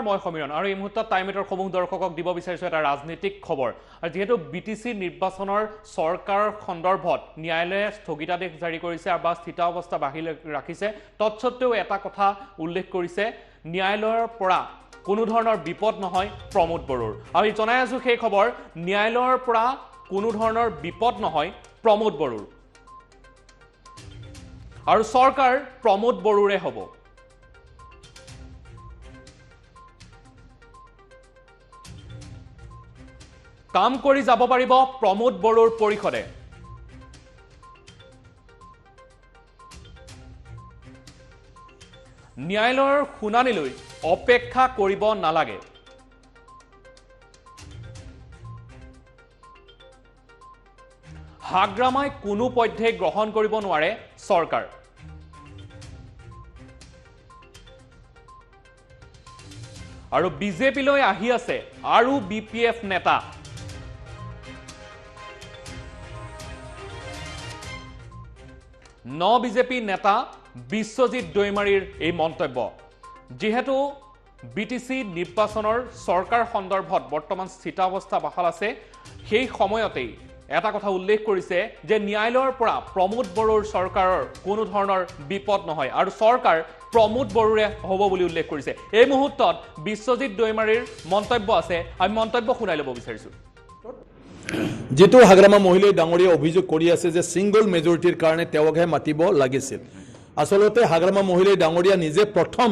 মই সমীৰণ আৰু এই মুহূৰ্তত টাইমেটৰ সমূহ দৰ্শকক দিব বিচাৰিছো এটা ৰাজনৈতিক খবৰ আৰু যেহেতু বিটিসি নিৰ্বাচনৰ চৰকাৰ সন্দৰ্ভত ন্যায়ালয়ে স্থগিতাদেশ জাৰি কৰিছে আৰু স্থিতাৱস্থা বাহিৰ ৰাখিছে তৎসত্ত্বেও এটা কথা উল্লেখ কৰিছে ন্যায়ালয়ৰ পৰা কোনো ধৰণৰ বিপদ নহয় প্ৰমোদ বড়োৰ আমি জনাই আছো সেই খবৰ ন্যায়ালয়ৰ পৰা কোনো ধৰণৰ বিপদ নহয় প্ৰমোদ বড়োৰ আৰু চৰকাৰ প্ৰমোদ বড়োৰে হ'ব কাম কৰি যাব পাৰিব প্ৰমোদ বড়োৰ পৰিষদে ন্যায়ালয়ৰ শুনানিলৈ অপেক্ষা কৰিব নালাগে হাগ্ৰামাই কোনো পধ্যে গ্ৰহণ কৰিব নোৱাৰে চৰকাৰ আৰু বিজেপিলৈ আহি আছে আৰু বিপিএফ নেতা ন বিজেপি নেতা বিশ্বজিৎ দৈমাৰীৰ এই মন্তব্য যেহেতু বিটিসি নিৰ্বাচনৰ চৰকাৰ সন্দৰ্ভত বৰ্তমান স্থিতাৱস্থা বাহাল আছে সেই সময়তেই এটা কথা উল্লেখ কৰিছে যে ন্যায়ালয়ৰ পৰা প্ৰমোদ বড়োৰ চৰকাৰৰ কোনো ধৰণৰ বিপদ নহয় আৰু চৰকাৰ প্ৰমোদ বড়োৰে হ'ব বুলি উল্লেখ কৰিছে এই মুহূৰ্তত বিশ্বজিৎ দৈমাৰীৰ মন্তব্য আছে আমি মন্তব্য শুনাই ল'ব বিচাৰিছো যেটো হাগ্ৰামা মহিলাই ডাঙৰীয়া অভিযোগ কৰি আছে যে সিঙ্গল মেজৰিটিৰ কাৰণে তেওঁকহে মাতিব লাগিছিল আসলতে হাগ্ৰামা মহিলাই ডাঙৰীয়া নিজে প্ৰথম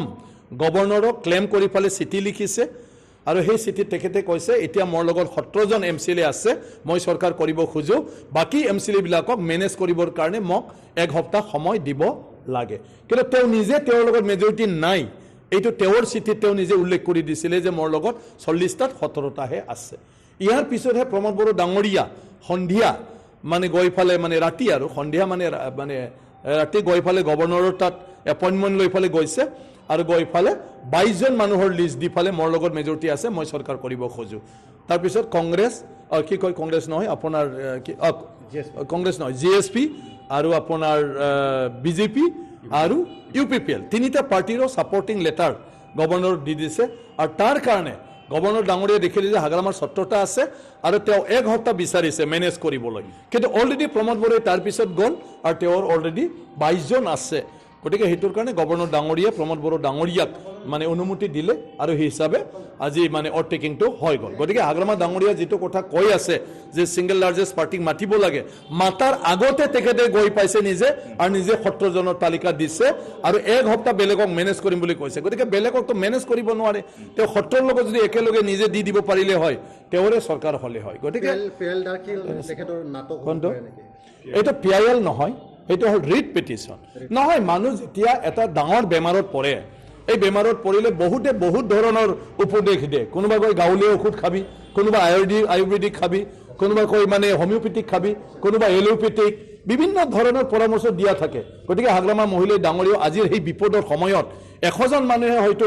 গভৰ্ণৰক ক্লেম কৰি ফালে চিঠি লিখিছে আৰু সেই চিঠিত তেখেতে কৈছে এতিয়া মোৰ লগত 17 জন এমচিএলএ আছে মই চৰকাৰ কৰিব খুজো বাকি এমচিএলএ বিলাকক মেনেজ কৰিবৰ কাৰণে মোক এক সপ্তাহ সময় দিব লাগে কিন্তু তেওঁ নিজে তেওঁৰ লগত মেজৰিটি নাই এইটো তেওঁৰ চিঠিত তেওঁ নিজে উল্লেখ কৰি দিছিলে যে মোৰ লগত 40টাত 17টাহে আছে ইয়াৰ পিছতহে প্ৰমোদ বড়ো ডাঙৰীয়া সন্ধিয়া মানে গৈ ফালে মানে ৰাতি আৰু সন্ধিয়া মানে ৰাতি গৈ ফালে গভৰ্ণৰৰ তাত এপইণ্টমেণ্ট লৈ ফালে গৈছে আৰু গৈ ফালে 22 জন মানুহৰ লিষ্ট দি ফালে মোৰ লগত মেজৰিটি আছে মই চৰকাৰ কৰিব খোজো তাৰ পিছত কংগ্ৰেছ কি কয় কংগ্ৰেছ নহয় আপোনাৰ কংগ্ৰেছ নহয় জিএছপি আৰু আপোনাৰ বিজেপি আৰু ইউপিপিএল তিনিটা পাৰ্টিৰ সাপোৰ্টিং লেটাৰ গভৰ্ণৰ দি দিছে আৰু তাৰ কাৰণে গভৰ্ণৰ ডাঙৰীয়া দেখিলে যে হাগ্ৰামাৰ 17টা আছে আৰু তেওঁ এক সপ্তাহ বিচাৰিছে মেনেজ কৰিবলৈ কিন্তু অলৰেডি প্ৰমোদ বড়োই তাৰ পিছত গ'ল আৰু তেওঁৰ অলৰেডি 22 জন আছে গতিকে হেতুৰ কাৰণে গভৰ্ণৰ ডাঙৰীয়া প্ৰমোদ বড়ো ডাঙৰীয়াক মানে অনুমতি দিলে আৰু সেই হিচাপে আজি মানে অটেকিংটো হৈ গ'ল গতিকে হাগ্ৰামা ডাঙৰীয়া যেটো কথা কৈ আছে যে সিঙ্গল লাৰ্জেষ্ট পাৰ্টিক মাতিব লাগে মাতাৰ আগতে তেখেতে গৈ পাইছে নিজে আৰু নিজে 17 জনৰ তালিকা দিছে আৰু এক সপ্তাহ বেলেগক মেনেজ কৰিম বুলি কৈছে গতিকে বেলেগক তো মেনেজ কৰিব নোৱাৰে তেওঁ 17 লগত যদি একেলগে নিজে দি দিব পাৰিলে হয় তেওঁৰে চৰকাৰ হলে হয় গতিকে পিএল ডাকিল তেখেতৰ নাটক এইটো পিএল নহয় এইটো হল ৰিট পিটিশন নহয় মানুহ যেতিয়া এটা ডাঙৰ বেমাৰত পৰে এই বেমাৰত পৰিলে বহুতে বহুত ধৰণৰ উপদেশ দিয়ে কোনোবা কয় গাঁৱলীয়া ঔষধ খাবি কোনোবা আয়ুৰ্বেদিক খাবি কোনোবা কয় মানে হোমিওপেথিক খাবি কোনোবা এলোপেথিক বিভিন্ন ধৰণৰ পৰামৰ্শ দিয়া থাকে গতিকে হাগ্ৰামা মহিলাই ডাঙৰীয়া আজিৰ এই বিপদৰ সময়ত 100 জন মানুহে হয়তো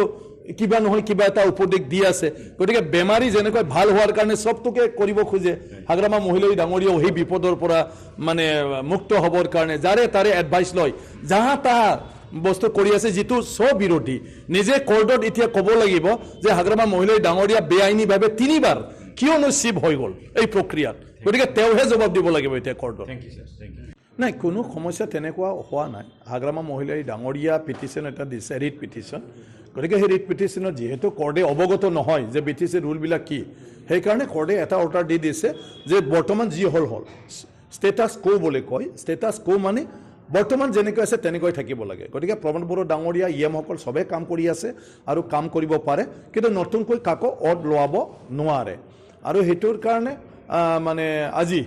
কিবা নহয় কিবা এটা উপদেশ দি আছে গতিকে বেমাৰী যেনেকৈ ভাল হোৱাৰ কাৰণে সবটোকে কৰিব খোজে হাগ্ৰামা মহিলাই ডাঙৰীয়া এই বিপদৰ পৰা মানে মুক্ত হ'বৰ কাৰণে যাৰে তাৰে এডভাইস লয় যাহা তা বস্তু কৰি আছে যেটো সব বিৰোধী নিজে কোৰ্টত এতিয়া ক'ব লাগিব যে হাগ্ৰামা মহিলাই ডাঙৰীয়া বেআইনীভাৱে 3বাৰ কিয়নো চিভ হৈ গ'ল এই প্ৰক্ৰিয়াত গতিকে তেওঁহে জবাব দিব লাগিব এতিয়া কোৰ্টত নাই কোনো সমস্যা তেনেকুৱা হোৱা নাই হাগ্ৰামা মহিলাই ডাঙৰীয়া পিটিশন এটা দিছে ৰিট পিটিশন গতিকে সেই ৰিট পিটিশনত যেহেতু কোৰ্টে অৱগত নহয় যে বিটিসি ৰুলবিলাক কি সেইকাৰণে কোৰ্টে এটা অৰ্ডাৰ দি দিছে যে বৰ্তমান যি হল ষ্টেটাছ কো বুলি কয় ষ্টেটাছ কো মানে বৰ্তমান যেনেকৈ আছে তেনেকৈ থাকিব লাগে গতিকে প্ৰমোদ বড়ো ডাঙৰীয়া ইএমসকল সবে কাম কৰি আছে আৰু কাম কৰিব পাৰে কিন্তু নতুনকৈ কাকো অড লোৱাব নোৱাৰে আৰু হেতুৰ কাৰণে মানে আজি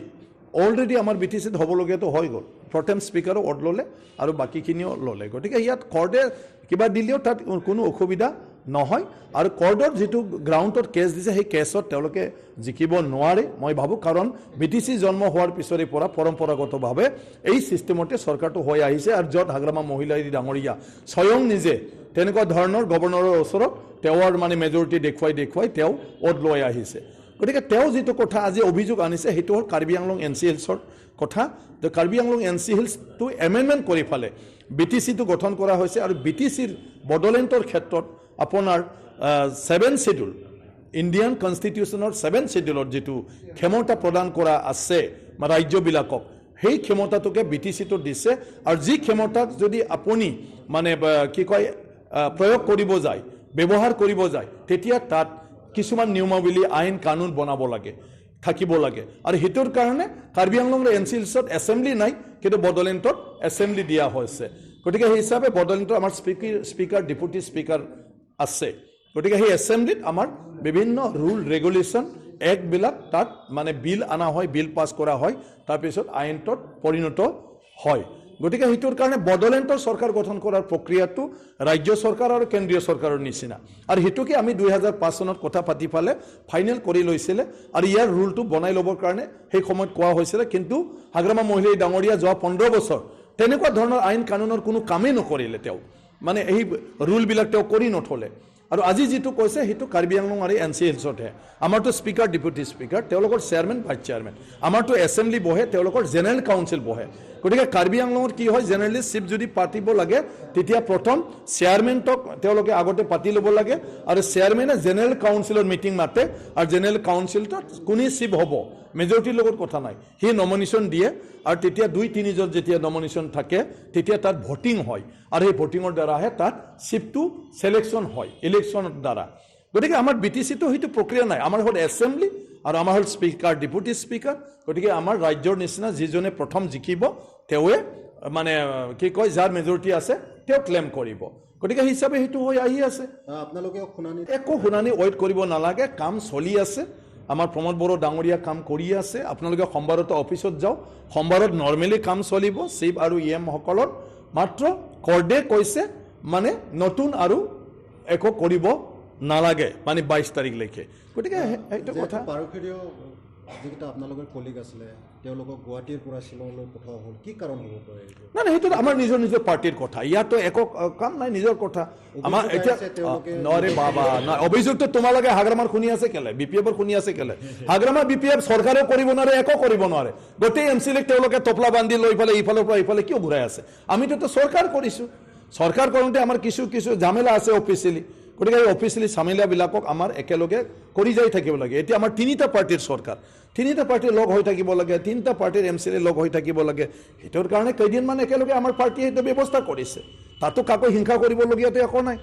অলৰেডি আমাৰ বিটিসিত হ'বলগীয়াটো হৈ গ'ল প্ৰটেম স্পিকাৰো অড ল'লে আৰু বাকীখিনিও ল'লে গতিকে ইয়াত কোৰ্টে কিবা দিলেও তাত কোনো অসুবিধা নহয় আৰু কোৰ্টৰ যেটো গ্ৰাউণ্ডত কেছ দিছে সেই কেছত তেওঁলোকে জিকিব নোৱাৰে মই ভাবো কাৰণ বিটিসি জন্ম হোৱাৰ পিছৰে পৰা পৰম্পৰাগতভাৱে এই সিস্টেমতে চৰকাৰটো হৈ আহিছে আৰু যত হাগ্ৰামা মহিলাই ডাঙৰীয়া স্বয়ং নিজে তেনেকুৱা ধৰণৰ গভৰ্ণৰৰ ওচৰত তেওঁৰ মানে মেজৰিটি দেখুৱাই তেওঁ অড লৈ আহিছে গতিকে তেওঁ যেটো কথা আজি অভিযোগ আনিছে হেতু হল কাৰ্বি আংলং এনসি হিলছৰ কথা তো Karbi Anglong NC Hills to amendment কৰি ফালে বিটিসি তো গঠন কৰা হৈছে আৰু বিটিসিৰ বডলেণ্ডৰ ক্ষেত্ৰত আপোনাৰ 7 শিডিউল ইণ্ডিয়ান কনষ্টিটিউশ্যনৰ 7 শিডিউলত যিটো ক্ষমতা প্ৰদান কৰা আছে ৰাজ্যবিলাকক সেই ক্ষমতাটোকে BTCটো দিছে আৰু যি ক্ষমতাক যদি আপুনি মানে কি কয় প্ৰয়োগ কৰিব যায় ব্যৱহাৰ কৰিব যায় তেতিয়া তাত কিছুমান নিয়মাৱলী আইন কানুন বনাব লাগে থাকিব লাগে আৰু হেতুৰ কাৰণে কাৰ্বি আংলঙৰ এনচিএলছত এছেম্বলি নাই কিন্তু বডোলেণ্ডত এছেম্বলি দিয়া হৈছে গতিকে সেই হিচাপে বডোলেণ্ডৰ আমাৰ স্পিকাৰ ডেপুটি স্পিকাৰ আছে গতিকে সেই এছেম্বলিত আমাৰ বিভিন্ন ৰুল ৰেগুলেশ্যন একবিলাক তাত মানে বিল আনা হয় বিল পাছ কৰা হয় তাৰপিছত আইনটোত পৰিণত হয় গতিকে হেতুৰ কাৰণে বডোলেণ্ডৰ চৰকাৰ গঠন কৰাৰ প্ৰক্ৰিয়াটো ৰাজ্য চৰকাৰ আৰু কেন্দ্ৰীয় চৰকাৰৰ নিচিনা আৰু হেতুকে আমি 2005 চনত কথা পাতি পালে ফাইনেল কৰি লৈছিলে আৰু ইয়াৰ ৰুলটো বনাই ল'বৰ কাৰণে সেই সময়ত কোৱা হৈছিলে কিন্তু হাগ্ৰামা মহিলাই ডাঙৰীয়া যোৱা 15 বছৰ তেনেকুৱা ধৰণৰ আইন কানুনৰ কোনো কামেই নকৰিলে তেওঁ মানে এই ৰুলবিলাক তেওঁ কৰি নথলে আৰু আজি যেটো কৈছে হেতু কাৰ্বি আংলং আৰু এনচিএলছতহে আমাৰটো স্পিকাৰ ডেপুটি স্পিকাৰ তেওঁলোকৰ চেয়াৰমেন ভাইচ চেয়াৰমেন আমাৰটো এছেম্বলি বহে তেওঁলোকৰ জেনেৰেল কাউন্সিল বহে গতিকে কাৰ্বি আংলঙৰ কি হয় জেনেৰেলি চিফ যদি পাতিব লাগে তেতিয়া প্ৰথম চেয়াৰমেনক তেওঁলোকে আগতে পাতি ল'ব লাগে আৰু চেয়াৰমেনে জেনেৰেল কাউন্সিলৰ মিটিং মাতে আৰু জেনেৰেল কাউন্সিলত কোনে চিফ হ'ব মেজৰিটিৰ লগত কথা নাই হি নমিনেশ্যন দিয়ে আৰু তেতিয়া 2-3 জন যেতিয়া নমিনেশ্যন থাকে তেতিয়া তাত ভোটিং হয় আৰু এই ভোটিঙৰ দ্বাৰাহে তাত চিফটো সিলেকশ্যন হয় ইলেকশ্যনৰ দ্বাৰা গতিকে আমাৰ BTCটো সেইটো প্ৰক্ৰিয়া নাই আমাৰ হ'ল এছেম্বলি আৰু আমাৰ হ'ল স্পিকাৰ ডেপুটি স্পিকাৰ গতিকে আমাৰ ৰাজ্যৰ নিচিনা যিজনে প্ৰথম জিকিব তেওঁৱে মানে কি কয় যাৰ মেজৰিটি আছে তেওঁ ক্লেম কৰিব গতিকে হিচাপে সেইটো হৈ আহি আছে আপোনালোকে শুনানি একো শুনানি ৱেইট কৰিব নালাগে কাম চলি আছে আমাৰ প্ৰমোদ বড়ো ডাঙৰীয়া কাম কৰি আছে আপোনালোকে সোমবাৰত অফিচত যাওক সোমবাৰত নৰ্মেলি কাম চলিব চিফ আৰু EM সকলৰ মাত্ৰ কৰ্ডে কৈছে মানে নতুন আৰু একো কৰিব নালাগে মানে 22 তাৰিখলৈকে গতিকে এইটো কথা পাৰখেৰীয় যিকেইটা আপোনালোকৰ কলিগ আছিলে তেওঁলোকক গুৱাহাটীৰ পৰা শ্বিলঙলৈ পঠোৱা হ'ল কি কাৰণ হ'ব পাৰে না না সেইটো আমাৰ নিজৰ নিজৰ পাৰ্টিৰ কথা ইয়াতো একো কাম নাই নিজৰ কথা আমাৰ এতিয়া নৰে বাবা না অভিযোগটো তোমালোকে হাগ্ৰামাৰ শুনি আছে কেলে BPFৰ শুনি আছে কেলে হাগ্ৰামা BPF চৰকাৰে কৰিব নোৱাৰে একো কৰিব নোৱাৰে গোটেই এমচিলে তেওঁলোকে টপলা বান্ধি লৈ ফালে ইফালৰ পৰা ইফালে কিয় ঘূৰাই আছে আমিতো চৰকাৰ কৰিছো চৰকাৰ কৰোঁতে আমাৰ কিছু ঝামেলা আছে অফিচিয়েলি গতিকে এই অফিচিয়েলি ঝামেলাবিলাকক আমাৰ একেলগে কৰি যাই থাকিব লাগে এতিয়া আমাৰ 3টা পাৰ্টিৰ চৰকাৰ 3টা পাৰ্টি লগ হৈ থাকিব লাগে 3টা পাৰ্টিৰ এমচিএলএ লগ হৈ থাকিব লাগে হেতৰ কাৰণে কেইদিনমান একেলগে আমাৰ পাৰ্টিয়ে এটা ব্যৱস্থা কৰিছে তাতো কাকো হিংসা কৰিবলগীয়াটো একো নাই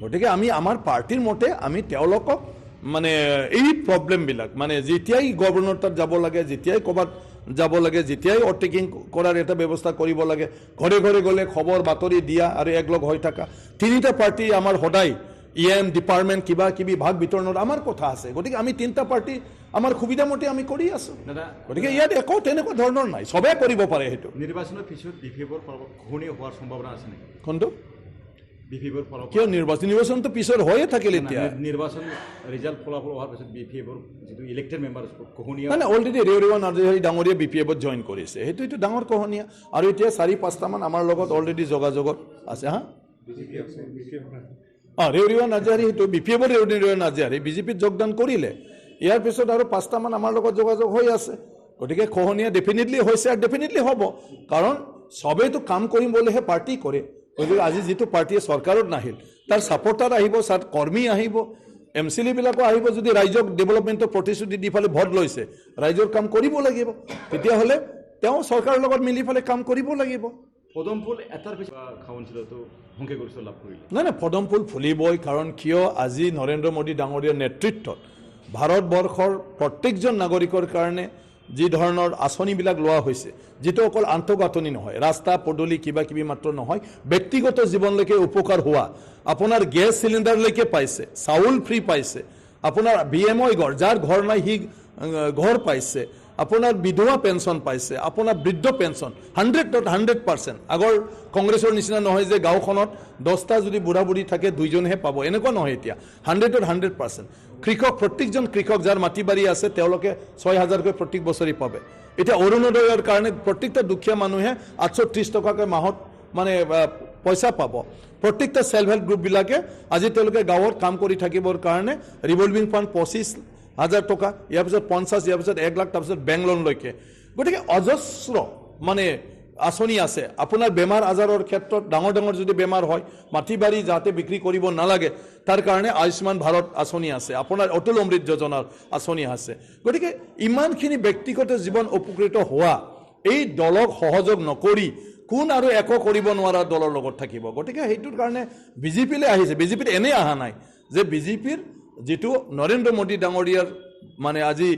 গতিকে আমি আমাৰ পাৰ্টিৰ মতে আমি তেওঁলোকক মানে এই প্ৰব্লেমবিলাক মানে যেতিয়াই গভৰ্ণৰ তাত যাব লাগে যেতিয়াই ক'বাত যাব লাগে যেতিয়াই অটেকিং কৰাৰ এটা ব্যৱস্থা কৰিব লাগে ঘৰে ঘৰে গ'লে খবৰ বাতৰি দিয়া আৰু একলগ হৈ থকা 3টা পাৰ্টি আমাৰ সদায় EM ডিপাৰ্টমেণ্ট কিবা কিবি ভাগ বিতৰণৰ আমাৰ কথা আছে গতিকে আমি 3টা পাৰ্টি আমাৰ সুবিধা মতে আমি কৰি আছো গতিকে ইয়াত একো তেনেকুৱা ধৰণৰ নাই সবে কৰিব পাৰে হেতু নিৰ্বাচনৰ পিছত BPFৰ ঘূৰ্ণি হোৱাৰ সম্ভাৱনা আছে নেকি কোনটো BPFৰ ফলাফল কিয় নিৰ্বাচনটো পিছত হৈয়ে থাকিল এতিয়া নিৰ্বাচন ৰিজাল্ট ফলাফল হোৱাৰ পিছত BPFৰ যিটো ইলেক্টেড মেম্বাৰ ঘূৰ্ণিয়া মানে অলৰেডি ৰেৱৰিৱা নাৰ্জাৰী ডাঙৰীয়া BPFত জইন কৰিছে সেইটো ডাঙৰ কহনীয়া আৰু এতিয়া 4-5টা মান আমাৰ লগত অলৰেডি যোগাযোগত আছে হা ৰেৱৰিৱা নাৰ্জাৰী সেইটো BPFৰ ৰেৱৰিৱা নাৰ্জাৰী বিজেপিত যোগদান কৰিলে ইয়াৰ পিছত আৰু 5টা মান আমাৰ লগত যোগাযোগ হৈ আছে গতিকে কহনীয়া ডেফিনেটলি হৈছে আৰু ডেফিনেটলি হ'ব কাৰণ সবেইতো কাম কৰিম বুলিহে পাৰ্টি কৰে গতিকে আজি যিটো পাৰ্টিয়ে চৰকাৰত নাহিল তাৰ ছাপৰ্টাৰ আহিব তাত কৰ্মী আহিব এমচিএলএ বিলাকো আহিব যদি ৰাইজক ডেভেলপমেণ্টৰ প্ৰতিশ্ৰুতি দি ফালে ভোট লৈছে ৰাইজৰ কাম কৰিব লাগিব তেতিয়াহ'লে তেওঁ চৰকাৰৰ লগত মিলি ফালে কাম কৰিব লাগিব পদমফুল এটাৰ পিছত কাউন্সিলতো সংখ্যা গৰিষ্ঠ লাভ কৰিলে নাই পদমফুল ফুলিবই কাৰণ কিয় আজি নৰেন্দ্ৰ মোদী ডাঙৰীয়াৰ নেতৃত্বত ভাৰতবৰ্ষৰ প্ৰত্যেকজন নাগৰিকৰ কাৰণে যি ধৰণৰ আঁচনিবিলাক লোৱা হৈছে যেটো অকল আন্তঃগাঁথনি নহয় ৰাস্তা পদূলি কিবা কিবি মাত্ৰ নহয় ব্যক্তিগত জীৱনলৈকে উপকাৰ হোৱা আপোনাৰ গেছ চিলিণ্ডাৰলৈকে পাইছে চাউল ফ্ৰী পাইছে আপোনাৰ BMI ঘৰ যাৰ ঘৰ নাই সি ঘৰ পাইছে আপোনাৰ বিধৱা পেঞ্চন পাইছে আপোনাৰ বৃদ্ধ পেঞ্চন 100% আগৰ কংগ্ৰেছৰ নিচিনা নহয় যে গাঁওখনত 10টা যদি বুঢ়া বুঢ়ী থাকে 2জনহে পাব এনেকুৱা নহয় এতিয়া 100% কৃষক প্ৰত্যেকজন কৃষক যাৰ মাটি বাৰী আছে তেওঁলোকে 6000 কৈ প্ৰত্যেক বছৰি পাবে এতিয়া অৰুণোদয়ৰ কাৰণে প্ৰত্যেকটা দুখীয়া মানুহে 830 টকাকৈ মাহত মানে পইচা পাব প্ৰত্যেকটা সেলফ হেল্প গ্ৰুপ বিলাকে আজি তেওঁলোকে গাঁৱত কাম কৰি থাকিবৰ কাৰণে ৰিভলভিং ফাণ্ড 25,000 টকা ইয়াৰ পিছত 50 ইয়াৰ পিছত 1 লাখ তাৰপিছত বেংক লোন লৈকে গতিকে অজস্ৰ মানে আঁচনি আছে আপোনাৰ বেমাৰ আজাৰৰ ক্ষেত্ৰত ডাঙৰ ডাঙৰ যদি বেমাৰ হয় মাটি বাৰী যাতে বিক্ৰী কৰিব নালাগে তাৰ কাৰণে আয়ুষ্মান ভাৰত আঁচনি আছে আপোনাৰ অটল অমৃত যোজনাৰ আঁচনি আছে গতিকে ইমানখিনি ব্যক্তিগত জীৱন উপকৃত হোৱা এই দলক সহযোগ নকৰি কোন আৰু একো কৰিব নোৱাৰা দলৰ লগত থাকিব গতিকে সেইটোৰ কাৰণে বিজেপিলৈ আহিছে বিজেপিত এনেই অহা নাই যে বিজেপিৰ যেটো নৰেন্দ্ৰ মোদী ডাঙৰীয়াৰ মানে আজি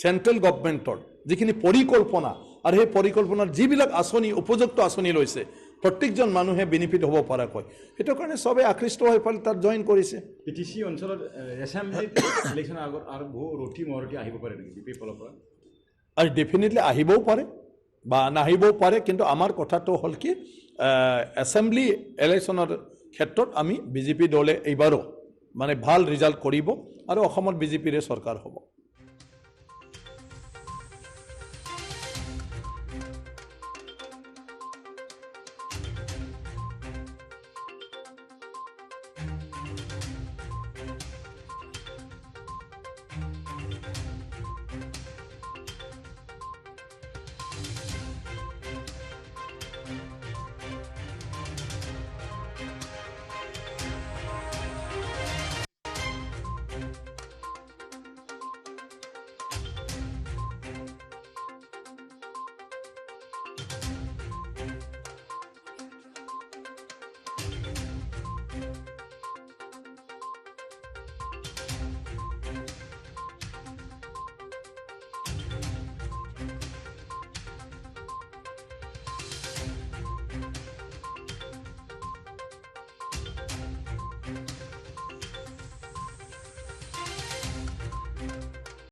সেন্ট্ৰেল গভৰ্নমেন্টৰ যিখিনি পৰিকল্পনা আৰু সেই পৰিকল্পনাৰ যিবিলাক আঁচনি উপযুক্ত আঁচনি লৈছে প্ৰত্যেকজন মানুহে বেনিফিট হ'ব পৰাকৈ সেইটো কাৰণে সবে আকৃষ্ট হৈ পালে তাত জয়েন কৰিছে PTC অঞ্চলত এছেম্বলি ইলেকশ্যনৰ আগত আৰু বহু ৰঠি মৰঠি আহিব পাৰে নেকি বিপি ফালৰ পৰা আৰু ডেফিনেটলি আহিবও পাৰে বা নাহিবও পাৰে কিন্তু আমাৰ কথাটো হ'ল কি এছেম্বলি ইলেকশ্যনৰ ক্ষেত্ৰত আমি বিজেপি দলে এইবাৰো মানে ভাল ৰিজাল্ট কৰিব আৰু অসমত বিজেপিৰে চৰকাৰ হ'ব